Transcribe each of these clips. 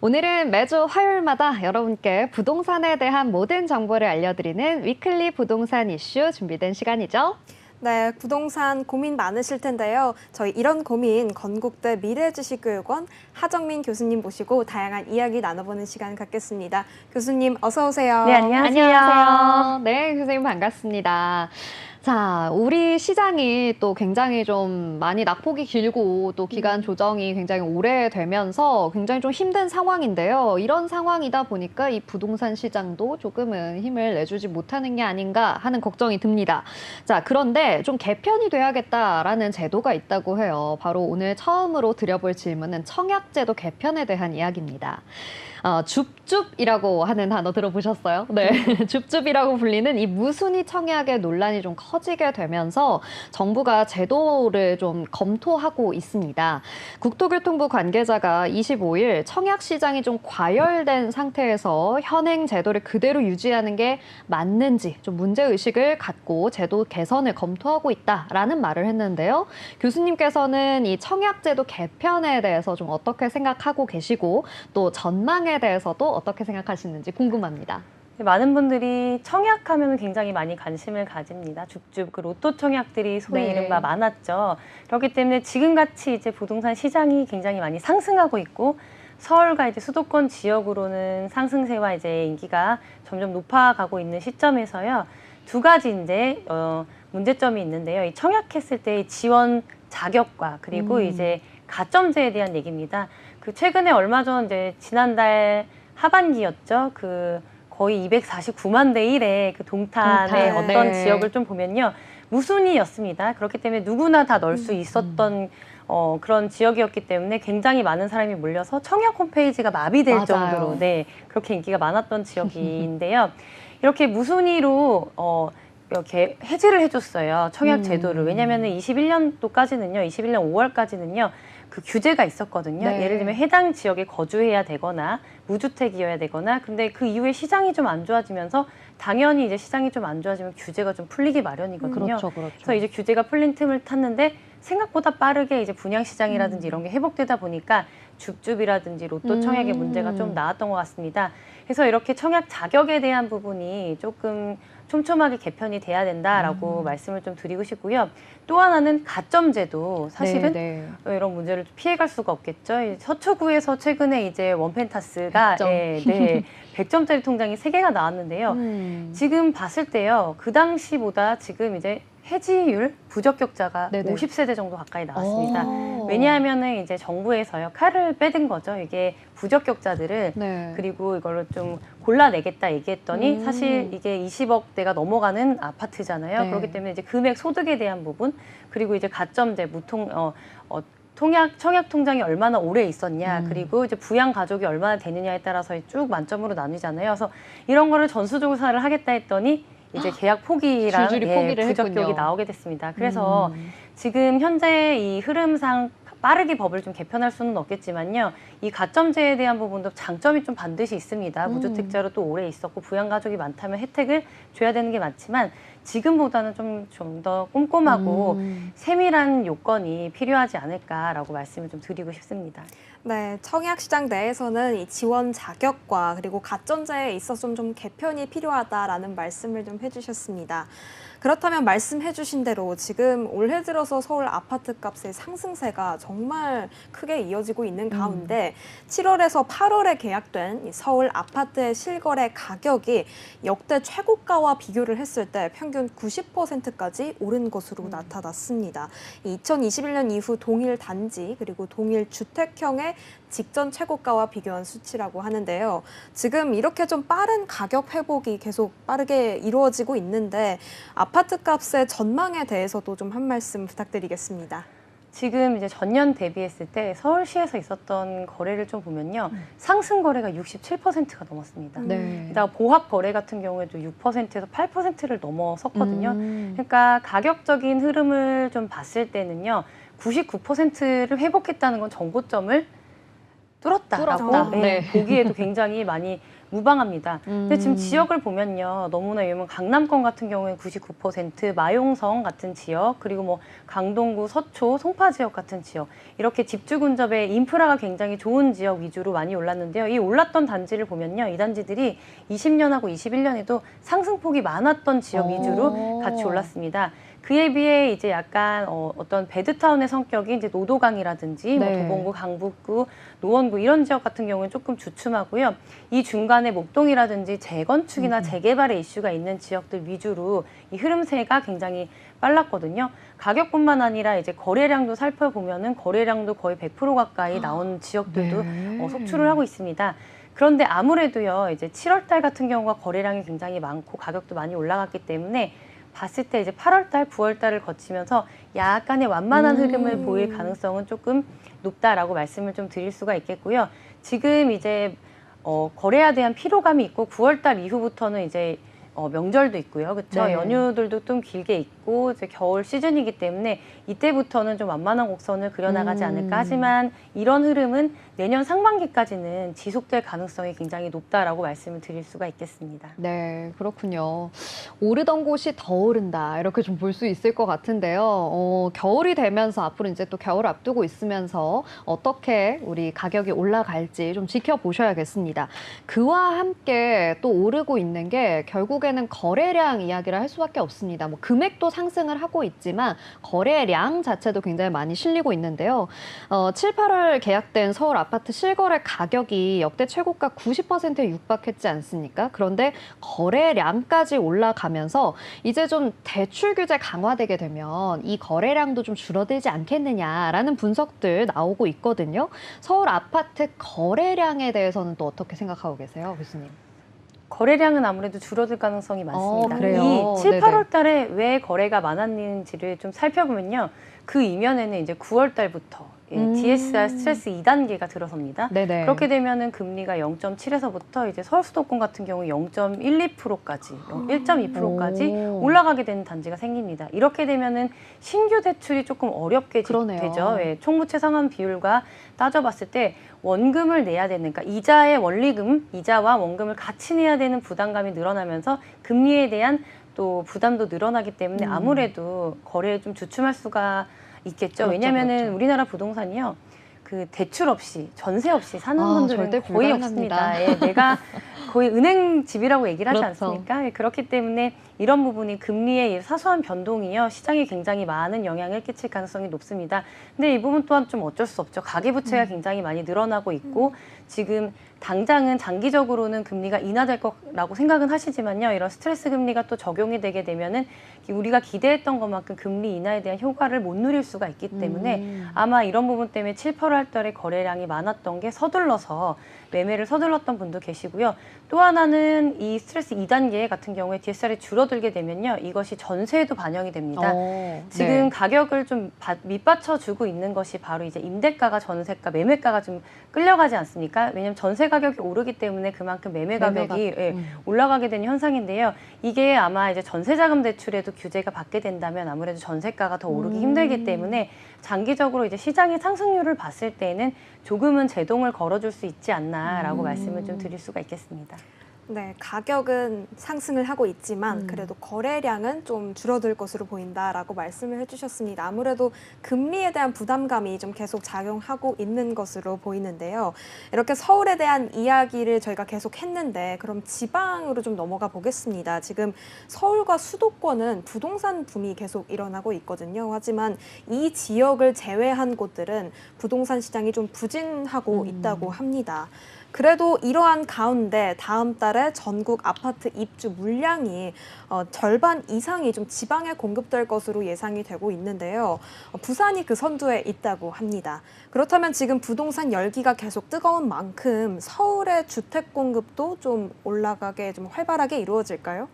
오늘은 매주 화요일마다 여러분께 부동산에 대한 모든 정보를 알려드리는 위클리 부동산 이슈 준비된 시간이죠. 네, 부동산 고민 많으실 텐데요. 저희 이런 고민 건국대 미래지식교육원 하정민 교수님 모시고 다양한 이야기 나눠보는 시간 갖겠습니다. 교수님 어서 오세요. 네, 안녕하세요. 안녕하세요. 네, 교수님 반갑습니다. 자, 우리 시장이 또 굉장히 좀 많이 낙폭이 길고 또 기간 조정이 굉장히 오래되면서 굉장히 좀 힘든 상황인데요. 이런 상황이다 보니까 이 부동산 시장도 조금은 힘을 내주지 못하는 게 아닌가 하는 걱정이 듭니다. 자, 그런데 좀 개편이 돼야겠다라는 제도가 있다고 해요. 바로 오늘 처음으로 드려볼 질문은 청약제도 개편에 대한 이야기입니다. 줍줍이라고 하는 단어 들어보셨어요? 네. 줍줍이라고 불리는 이 무순위 청약의 논란이 좀 커지게 되면서 정부가 제도를 좀 검토하고 있습니다. 국토교통부 관계자가 25일 청약 시장이 좀 과열된 상태에서 현행 제도를 그대로 유지하는 게 맞는지 좀 문제의식을 갖고 제도 개선을 검토하고 있다라는 말을 했는데요. 교수님께서는 이 청약제도 개편에 대해서 좀 어떻게 생각하고 계시고 또 전망에 대해서도 어떻게 생각하시는지 궁금합니다. 많은 분들이 청약하면 굉장히 많이 관심을 가집니다. 줍줍 그 로또 청약들이 소위 네. 이른바 많았죠. 그렇기 때문에 지금같이 이제 부동산 시장이 굉장히 많이 상승하고 있고 서울과 이제 수도권 지역으로는 상승세와 이제 인기가 점점 높아가고 있는 시점에서요. 두 가지 이제 문제점이 있는데요. 이 청약했을 때의 지원 자격과 그리고 이제 가점제에 대한 얘기입니다. 그 최근에 얼마 전 이제 지난달 하반기였죠. 그 거의 249만 대 1의 그 동탄의 어떤 네. 지역을 좀 보면요. 무순위였습니다. 그렇기 때문에 누구나 다 넣을 수 있었던 그런 지역이었기 때문에 굉장히 많은 사람이 몰려서 청약 홈페이지가 마비될 맞아요. 정도로 네, 그렇게 인기가 많았던 지역인데요. 이렇게 무순위로 이렇게 해지를 해줬어요. 청약 제도를. 왜냐하면 21년도까지는요, 21년 5월까지는요, 그 규제가 있었거든요. 네. 예를 들면 해당 지역에 거주해야 되거나 무주택이어야 되거나 근데 그 이후에 시장이 좀 안 좋아지면서 당연히 이제 시장이 좀 안 좋아지면 규제가 좀 풀리기 마련이거든요. 그렇죠, 그렇죠. 그래서 이제 규제가 풀린 틈을 탔는데 생각보다 빠르게 이제 분양 시장이라든지 이런 게 회복되다 보니까 줍줍이라든지 로또 청약의 문제가 좀 나왔던 것 같습니다. 그래서 이렇게 청약 자격에 대한 부분이 조금 촘촘하게 개편이 돼야 된다라고 말씀을 좀 드리고 싶고요. 또 하나는 가점제도 사실은 네. 이런 문제를 피해갈 수가 없겠죠. 이 서초구에서 최근에 이제 원펜타스가 100점. 네, 100점짜리 통장이 3개가 나왔는데요. 지금 봤을 때요. 그 당시보다 지금 이제 해지율 부적격자가 네네. 50세대 정도 가까이 나왔습니다. 오. 왜냐하면은 이제 정부에서요 칼을 빼든 거죠. 이게 부적격자들을 네. 그리고 이걸로 좀 골라내겠다 얘기했더니 사실 이게 20억대가 넘어가는 아파트잖아요. 네. 그렇기 때문에 이제 금액 소득에 대한 부분 그리고 이제 가점제 무통 청약 통장이 얼마나 오래 있었냐 그리고 이제 부양 가족이 얼마나 되느냐에 따라서 쭉 만점으로 나뉘잖아요. 그래서 이런 거를 전수조사를 하겠다 했더니 이제 계약 포기랑 줄줄이 포기를 부적격이 했군요. 나오게 됐습니다. 그래서 지금 현재 이 흐름상 빠르게 법을 좀 개편할 수는 없겠지만요. 이 가점제에 대한 부분도 장점이 좀 반드시 있습니다. 무주택자로 또 오래 있었고 부양가족이 많다면 혜택을 줘야 되는 게 맞지만 지금보다는 좀 더 꼼꼼하고 세밀한 요건이 필요하지 않을까라고 말씀을 좀 드리고 싶습니다. 네, 청약 시장 내에서는 이 지원 자격과 그리고 가점제에 있어서 좀 개편이 필요하다라는 말씀을 좀 해주셨습니다. 그렇다면 말씀해주신 대로 지금 올해 들어서 서울 아파트 값의 상승세가 정말 크게 이어지고 있는 가운데 7월에서 8월에 계약된 이 서울 아파트의 실거래 가격이 역대 최고가와 비교를 했을 때 평균 90%까지 오른 것으로 나타났습니다. 2021년 이후 동일 단지 그리고 동일 주택형의 직전 최고가와 비교한 수치라고 하는데요. 지금 이렇게 좀 빠른 가격 회복이 계속 빠르게 이루어지고 있는데 아파트 값의 전망에 대해서도 좀 한 말씀 부탁드리겠습니다. 지금 이제 전년 대비했을 때 서울시에서 있었던 거래를 좀 보면요. 상승 거래가 67%가 넘었습니다. 네. 게다가 보합 거래 같은 경우에도 6%에서 8%를 넘어섰거든요. 그러니까 가격적인 흐름을 좀 봤을 때는요. 99%를 회복했다는 건 정고점을 뚫었다라고 뚫었다. 네, 네. 보기에도 굉장히 많이 무방합니다. 근데 지금 지역을 보면요. 너무나 유명한 강남권 같은 경우에 99%, 마용성 같은 지역, 그리고 뭐 강동구, 서초, 송파 지역 같은 지역 이렇게 집주 근접에 인프라가 굉장히 좋은 지역 위주로 많이 올랐는데요. 이 올랐던 단지를 보면요. 이 단지들이 20년하고 21년에도 상승폭이 많았던 지역 위주로 같이 올랐습니다. 그에 비해 이제 약간 어떤 배드타운의 성격이 이제 노도강이라든지 뭐 네. 도봉구, 강북구, 노원구 이런 지역 같은 경우는 조금 주춤하고요. 이 중간에 목동이라든지 재건축이나 재개발의 이슈가 있는 지역들 위주로 이 흐름세가 굉장히 빨랐거든요. 가격뿐만 아니라 이제 거래량도 살펴보면은 거래량도 거의 100% 가까이 나온 지역들도 네. 속출을 하고 있습니다. 그런데 아무래도요, 이제 7월 달 같은 경우가 거래량이 굉장히 많고 가격도 많이 올라갔기 때문에 봤을 때 이제 8월 달, 9월 달을 거치면서 약간의 완만한 흐름을 보일 가능성은 조금 높다라고 말씀을 좀 드릴 수가 있겠고요. 지금 이제 거래에 대한 피로감이 있고 9월 달 이후부터는 이제 명절도 있고요. 그렇죠? 네. 연휴들도 좀 길게 있고 이제 겨울 시즌이기 때문에 이때부터는 좀 완만한 곡선을 그려나가지 않을까. 하지만 이런 흐름은 내년 상반기까지는 지속될 가능성이 굉장히 높다라고 말씀을 드릴 수가 있겠습니다. 네, 그렇군요. 오르던 곳이 더 오른다. 이렇게 좀 볼 수 있을 것 같은데요. 겨울이 되면서 앞으로 이제 또 겨울 앞두고 있으면서 어떻게 우리 가격이 올라갈지 좀 지켜보셔야겠습니다. 그와 함께 또 오르고 있는 게 결국에는 거래량 이야기를 할 수밖에 없습니다. 뭐 금액도 상승을 하고 있지만 거래량 자체도 굉장히 많이 실리고 있는데요. 7, 8월 계약된 서울 아파트 실거래 가격이 역대 최고가 90%에 육박했지 않습니까? 그런데 거래량까지 올라가면서 이제 좀 대출 규제 강화되게 되면 이 거래량도 좀 줄어들지 않겠느냐라는 분석들 나오고 있거든요. 서울 아파트 거래량에 대해서는 또 어떻게 생각하고 계세요, 교수님? 거래량은 아무래도 줄어들 가능성이 많습니다. 그래요? 이 7, 네네. 8월 달에 왜 거래가 많았는지를 좀 살펴보면요. 그 이면에는 이제 9월 달부터 DSR 스트레스 2단계가 들어섭니다. 네네. 그렇게 되면은 금리가 0.7에서부터 이제 서울 수도권 같은 경우 0.12%까지, 1.2%까지 오. 올라가게 되는 단지가 생깁니다. 이렇게 되면은 신규 대출이 조금 어렵게 그러네요. 되죠. 예, 총부채 상환 비율과 따져봤을 때 원금을 내야 되는, 그러니까 이자의 원리금, 이자와 원금을 같이 내야 되는 부담감이 늘어나면서 금리에 대한 또 부담도 늘어나기 때문에 아무래도 거래에 좀 주춤할 수가 있겠죠. 그렇죠, 왜냐면은 그렇죠. 우리나라 부동산이요. 그 대출 없이, 전세 없이 사는 아, 분들은 절대 거의 불가능합니다. 없습니다. 예, 내가 거의 은행 집이라고 얘기를 하지 그렇죠. 않습니까? 예, 그렇기 때문에 이런 부분이 금리의 사소한 변동이요. 시장에 굉장히 많은 영향을 끼칠 가능성이 높습니다. 근데 이 부분 또한 좀 어쩔 수 없죠. 가계부채가 굉장히 많이 늘어나고 있고 지금 당장은 장기적으로는 금리가 인하될 거라고 생각은 하시지만요. 이런 스트레스 금리가 또 적용이 되게 되면은 우리가 기대했던 것만큼 금리 인하에 대한 효과를 못 누릴 수가 있기 때문에 아마 이런 부분 때문에 7, 8월 달에 거래량이 많았던 게 서둘러서 매매를 서둘렀던 분도 계시고요. 또 하나는 이 스트레스 2단계 같은 경우에 DSR이 줄어들게 되면요. 이것이 전세에도 반영이 됩니다. 지금 네. 가격을 좀 밑받쳐주고 있는 것이 바로 이제 임대가가 전세가, 매매가가 좀 끌려가지 않습니까? 왜냐하면 전세 가격이 오르기 때문에 그만큼 매매 가격이 올라가게 되는 현상인데요. 이게 아마 이제 전세자금 대출에도 규제가 받게 된다면 아무래도 전세가가 더 오르기 힘들기 때문에 장기적으로 이제 시장의 상승률을 봤을 때는 조금은 제동을 걸어줄 수 있지 않나라고 말씀을 좀 드릴 수가 있겠습니다. 네, 가격은 상승을 하고 있지만 그래도 거래량은 좀 줄어들 것으로 보인다라고 말씀을 해주셨습니다. 아무래도 금리에 대한 부담감이 좀 계속 작용하고 있는 것으로 보이는데요. 이렇게 서울에 대한 이야기를 저희가 계속 했는데 그럼 지방으로 좀 넘어가 보겠습니다. 지금 서울과 수도권은 부동산 붐이 계속 일어나고 있거든요. 하지만 이 지역을 제외한 곳들은 부동산 시장이 좀 부진하고 있다고 합니다. 그래도 이러한 가운데 다음 달에 전국 아파트 입주 물량이 절반 이상이 좀 지방에 공급될 것으로 예상이 되고 있는데요. 부산이 그 선두에 있다고 합니다. 그렇다면 지금 부동산 열기가 계속 뜨거운 만큼 서울의 주택 공급도 좀 올라가게 좀 활발하게 이루어질까요?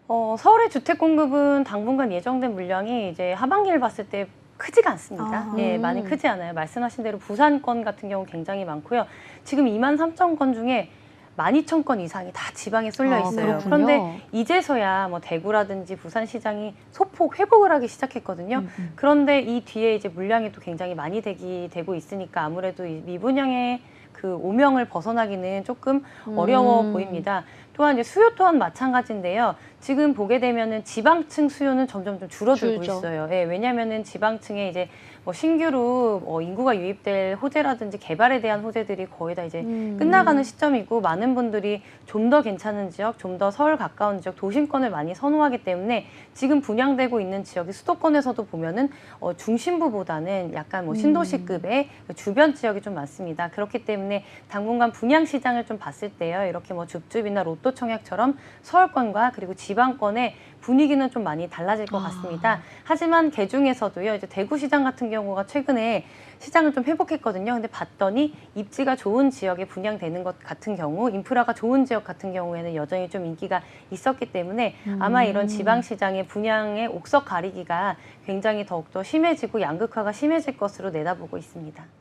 서울의 주택 공급은 당분간 예정된 물량이 이제 하반기를 봤을 때 크지가 않습니다. 예, 많이 크지 않아요. 말씀하신 대로 부산권 같은 경우 굉장히 많고요. 지금 23,000건 중에 12,000건 이상이 다 지방에 쏠려 있어요. 그렇군요. 그런데 이제서야 뭐 대구라든지 부산 시장이 소폭 회복을 하기 시작했거든요. 그런데 이 뒤에 이제 물량이 또 굉장히 많이 되고 있으니까 아무래도 이 미분양의 그 오명을 벗어나기는 조금 어려워 보입니다. 또한 이제 수요 또한 마찬가지인데요. 지금 보게 되면은 지방층 수요는 점점 좀 줄어들고 줄죠. 있어요. 예, 왜냐면은 지방층에 이제 뭐 신규로 인구가 유입될 호재라든지 개발에 대한 호재들이 거의 다 이제 끝나가는 시점이고, 많은 분들이 좀 더 괜찮은 지역, 좀 더 서울 가까운 지역, 도심권을 많이 선호하기 때문에 지금 분양되고 있는 지역이 수도권에서도 보면은 중심부보다는 약간 뭐 신도시급의 주변 지역이 좀 많습니다. 그렇기 때문에 당분간 분양 시장을 좀 봤을 때요, 이렇게 뭐 줍줍이나 로또 청약처럼 서울권과 그리고 지방권의 분위기는 좀 많이 달라질 것 같습니다. 하지만 그 중에서도요, 이제 대구 시장 같은 경우가 최근에 시장을 좀 회복했거든요. 근데 봤더니 입지가 좋은 지역에 분양되는 것 같은 경우, 인프라가 좋은 지역 같은 경우에는 여전히 좀 인기가 있었기 때문에 아마 이런 지방 시장의 분양의 옥석 가리기가 굉장히 더욱더 심해지고 양극화가 심해질 것으로 내다보고 있습니다.